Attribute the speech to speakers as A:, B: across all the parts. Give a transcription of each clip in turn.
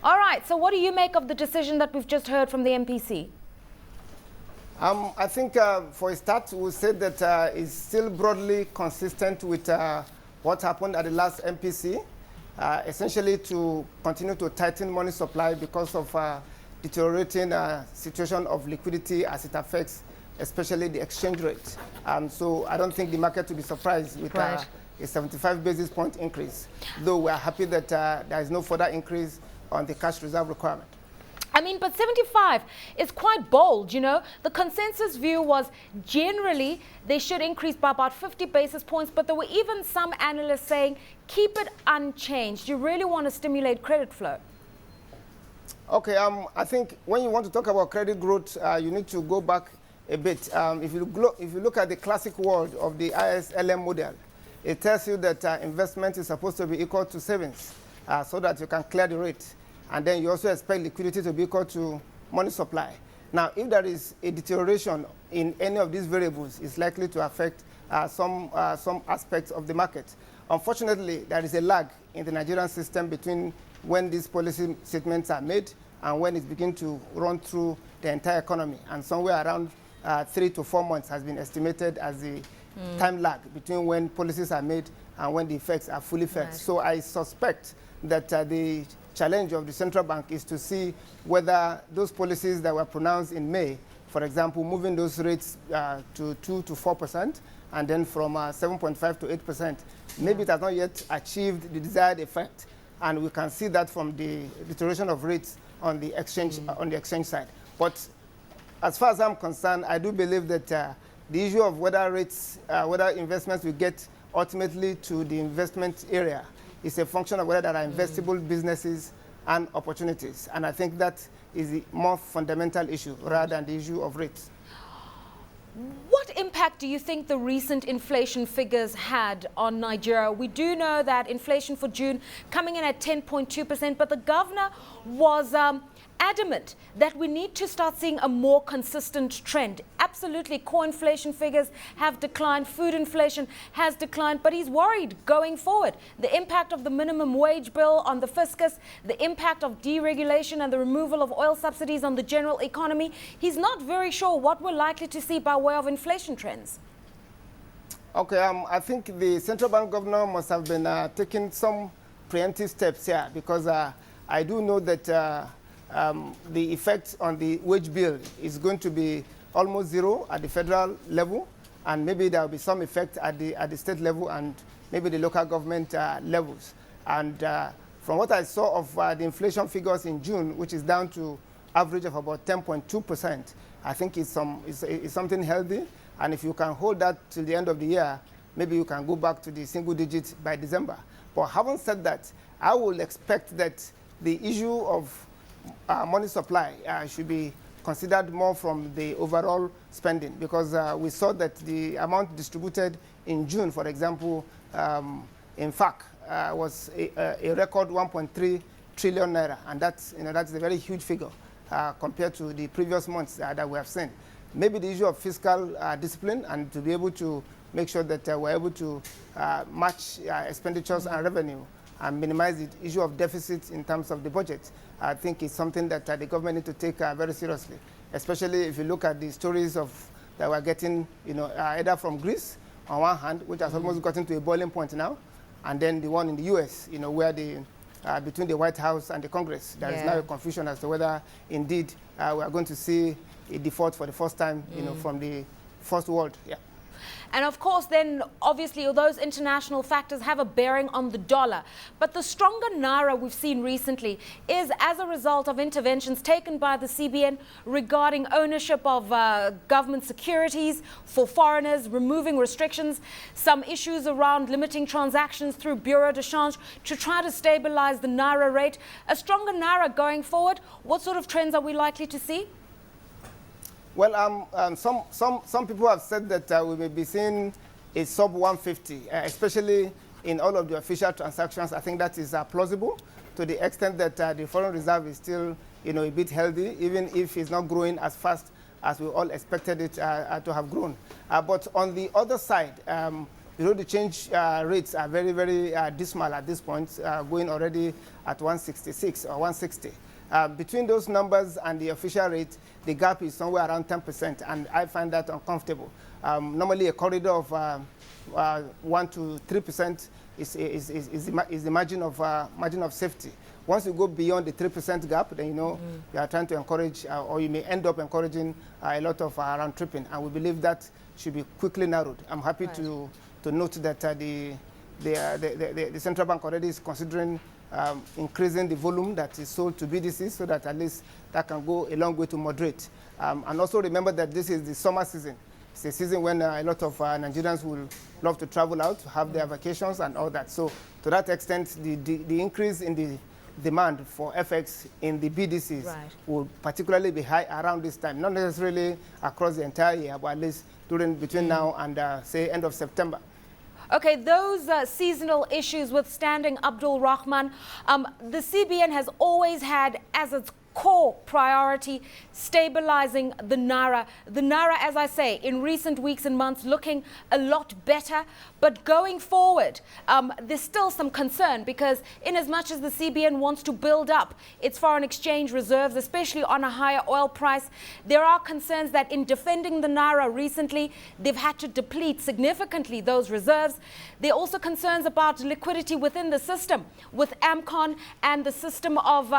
A: All right, so what do you make of the decision that we've just heard from the MPC?
B: I think for a start, we'll say that it's still broadly consistent with what happened at the last MPC, essentially to continue to tighten money supply because of deteriorating situation of liquidity as it affects especially the exchange rate. So I don't think the market will be surprised with a 75 basis point increase, though we are happy that there is no further increase on the cash reserve requirement.
A: I mean, but 75 is quite bold, you know. The consensus view was generally they should increase by about 50 basis points, but there were even some analysts saying keep it unchanged. You really want to stimulate credit flow.
B: Okay, I think when you want to talk about credit growth, you need to go back a bit. If you look at the classic world of the ISLM model, it tells you that investment is supposed to be equal to savings so that you can clear the rate. And then you also expect liquidity to be equal to money supply. Now, if there is a deterioration in any of these variables, it's likely to affect some aspects of the market. Unfortunately, there is a lag in the Nigerian system between when these policy statements are made and when it begins to run through the entire economy. And somewhere around 3 to 4 months has been estimated as the time lag between when policies are made and when the effects are fully felt. Right. So I suspect that the challenge of the central bank is to see whether those policies that were pronounced in May, for example, moving those rates to 2 to 4%, and then from 7.5 to 8%, maybe it has not yet achieved the desired effect. And we can see that from the deterioration of rates on the exchange side. But as far as I'm concerned, I do believe that the issue of whether investments will get ultimately to the investment area is a function of whether there are investable businesses and opportunities. And I think that is the more fundamental issue rather than the issue of rates.
A: What impact do you think the recent inflation figures had on Nigeria? We do know that inflation for June coming in at 10.2%, but the governor was adamant that we need to start seeing a more consistent trend. Absolutely, core inflation figures have declined, food inflation has declined, but he's worried going forward. The impact of the minimum wage bill on the fiscus, the impact of deregulation and the removal of oil subsidies on the general economy. He's not very sure what we're likely to see by way of inflation trends.
B: Okay, I think the central bank governor must have been taking some preemptive steps here because I do know that the effect on the wage bill is going to be almost zero at the federal level, and maybe there will be some effect at the state level and maybe the local government levels. And from what I saw of the inflation figures in June, which is down to average of about 10.2%, I think it's something healthy. And if you can hold that till the end of the year, maybe you can go back to the single digits by December. But having said that, I will expect that the issue of money supply should be considered more from the overall spending, because we saw that the amount distributed in June, for example, in fact, was a record 1.3 trillion naira, and that's a very huge figure compared to the previous months that we have seen. Maybe the issue of fiscal discipline and to be able to make sure that we're able to match expenditures and revenue and minimize the issue of deficits in terms of the budget, I think is something that the government needs to take very seriously, especially if you look at the stories that we're getting, either from Greece on one hand, which has almost gotten to a boiling point now, and then the one in the US, where between the White House and the Congress, there is now a confusion as to whether indeed we are going to see a default for the first time, from the first world. Yeah.
A: And of course, then obviously those international factors have a bearing on the dollar. But the stronger naira we've seen recently is as a result of interventions taken by the CBN regarding ownership of government securities for foreigners, removing restrictions, some issues around limiting transactions through bureau de change to try to stabilize the naira rate. A stronger naira going forward, what sort of trends are we likely to see?
B: Well, some people have said that we may be seeing a sub 150, especially in all of the official transactions. I think that is plausible to the extent that the foreign reserve is still, a bit healthy, even if it's not growing as fast as we all expected it to have grown. But on the other side, the change rates are very, very dismal at this point, going already at 166 or 160. Between those numbers and the official rate, the gap is somewhere around 10%, and I find that uncomfortable. Normally, a corridor of 1 to 3% is the margin of safety. Once you go beyond the 3% gap, then you are trying to encourage, or you may end up encouraging a lot of round tripping, and we believe that should be quickly narrowed. I'm happy to note that the central bank already is considering increasing the volume that is sold to BDCs, so that at least that can go a long way to moderate. And also remember that this is the summer season. It's a season when a lot of Nigerians will love to travel out, have their vacations and all that. So to that extent, the increase in the demand for FX in the BDCs will particularly be high around this time, not necessarily across the entire year, but at least between now and say end of September.
A: Okay, those seasonal issues withstanding, Abdulrahman, the CBN has always had as its core priority stabilizing the Naira. The Naira, as I say, in recent weeks and months looking a lot better. But going forward, there's still some concern, because in as much as the CBN wants to build up its foreign exchange reserves, especially on a higher oil price, there are concerns that in defending the Naira recently, they've had to deplete significantly those reserves. There are also concerns about liquidity within the system, with AMCON and the system of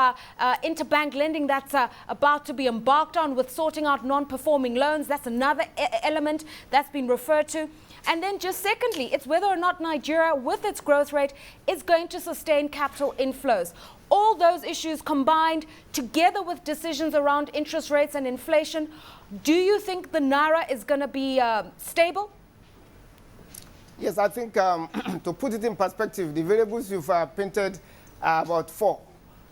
A: interbank lending that's about to be embarked on, with sorting out non-performing loans. That's another element that's been referred to. And then just secondly, it's whether or not Nigeria, with its growth rate, is going to sustain capital inflows. All those issues combined, together with decisions around interest rates and inflation, do you think the Naira is going to be stable?
B: Yes, I think to put it in perspective, the variables you've painted are about 4.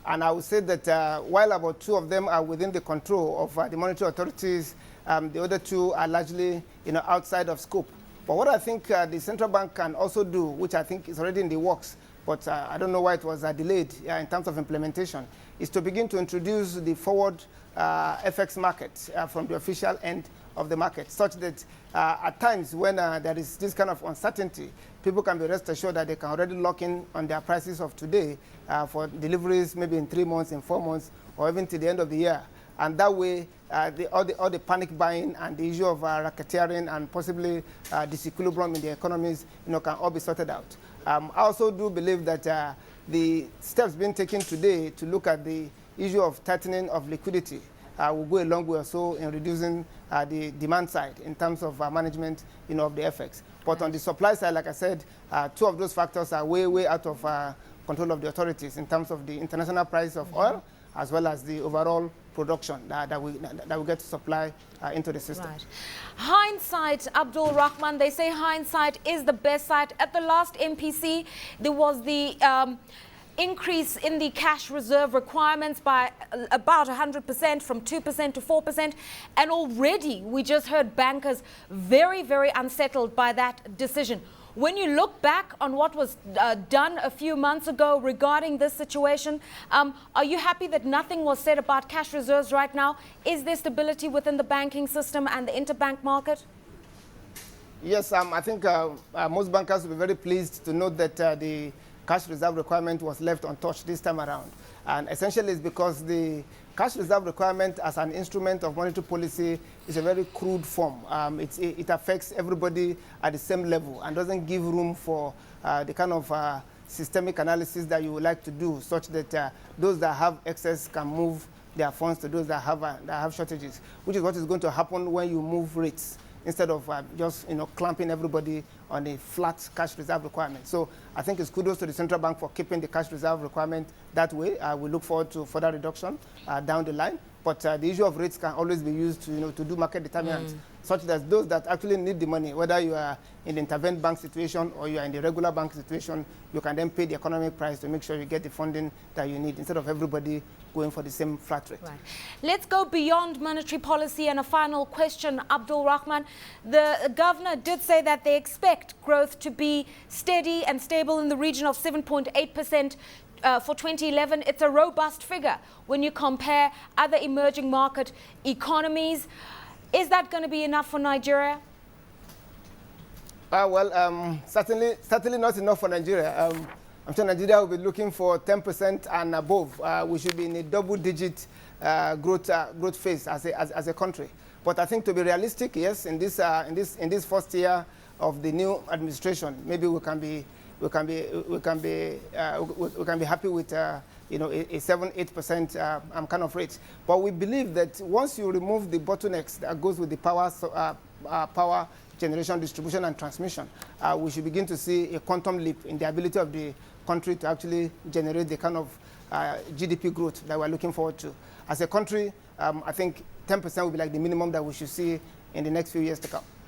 B: And I would say that while about 2 of them are within the control of the monetary authorities, the other 2 are largely outside of scope. But what I think the central bank can also do, which I think is already in the works, but I don't know why it was delayed in terms of implementation, is to begin to introduce the forward FX market from the official end of the market, such that at times when there is this kind of uncertainty, people can be rest assured that they can already lock in on their prices of today for deliveries maybe in 3 months, in 4 months, or even to the end of the year. And that way, all the panic buying and the issue of racketeering and possibly disequilibrium in the economies, can all be sorted out. I also do believe that the steps being taken today to look at the issue of tightening of liquidity will go a long way or so in reducing the demand side in terms of management, of the FX. But on the supply side, like I said, 2 of those factors are way, way out of control of the authorities in terms of the international price of oil, as well as the overall production that we get to supply into the system.
A: Right. Hindsight, Abdulrahman, they say hindsight is the best sight. At the last MPC, there was the increase in the cash reserve requirements by about 100%, from 2% to 4%. And already we just heard bankers very, very unsettled by that decision. When you look back on what was done a few months ago regarding this situation, are you happy that nothing was said about cash reserves right now? Is there stability within the banking system and the interbank market?
B: Yes, I think most bankers will be very pleased to note that the cash reserve requirement was left untouched this time around. And essentially it's because the cash reserve requirement as an instrument of monetary policy is a very crude form. It affects everybody at the same level and doesn't give room for the kind of systemic analysis that you would like to do, such that those that have excess can move their funds to those that have shortages, which is what is going to happen when you move rates, instead of just clamping everybody on a flat cash reserve requirement. So I think it's kudos to the central bank for keeping the cash reserve requirement that way. We look forward to further reduction down the line. But the issue of rates can always be used to, to do market determinants, such that those that actually need the money, whether you are in the intervened bank situation or you are in the regular bank situation, you can then pay the economic price to make sure you get the funding that you need, instead of everybody going for the same flat rate.
A: Right. Let's go beyond monetary policy, and a final question, Abdulrahman. The governor did say that they expect growth to be steady and stable in the region of 7.8%. For 2011, it's a robust figure when you compare other emerging market economies. Is that going to be enough for Nigeria?
B: Certainly not enough for Nigeria. I'm sure Nigeria will be looking for 10% and above. We should be in a double-digit growth phase as a country. But I think to be realistic, yes, in this first year of the new administration, maybe we can be happy with a 7-8% kind of rate. But we believe that once you remove the bottlenecks that goes with the power generation, distribution, and transmission, we should begin to see a quantum leap in the ability of the country to actually generate the kind of GDP growth that we're looking forward to. As a country, I think 10% will be like the minimum that we should see in the next few years to come.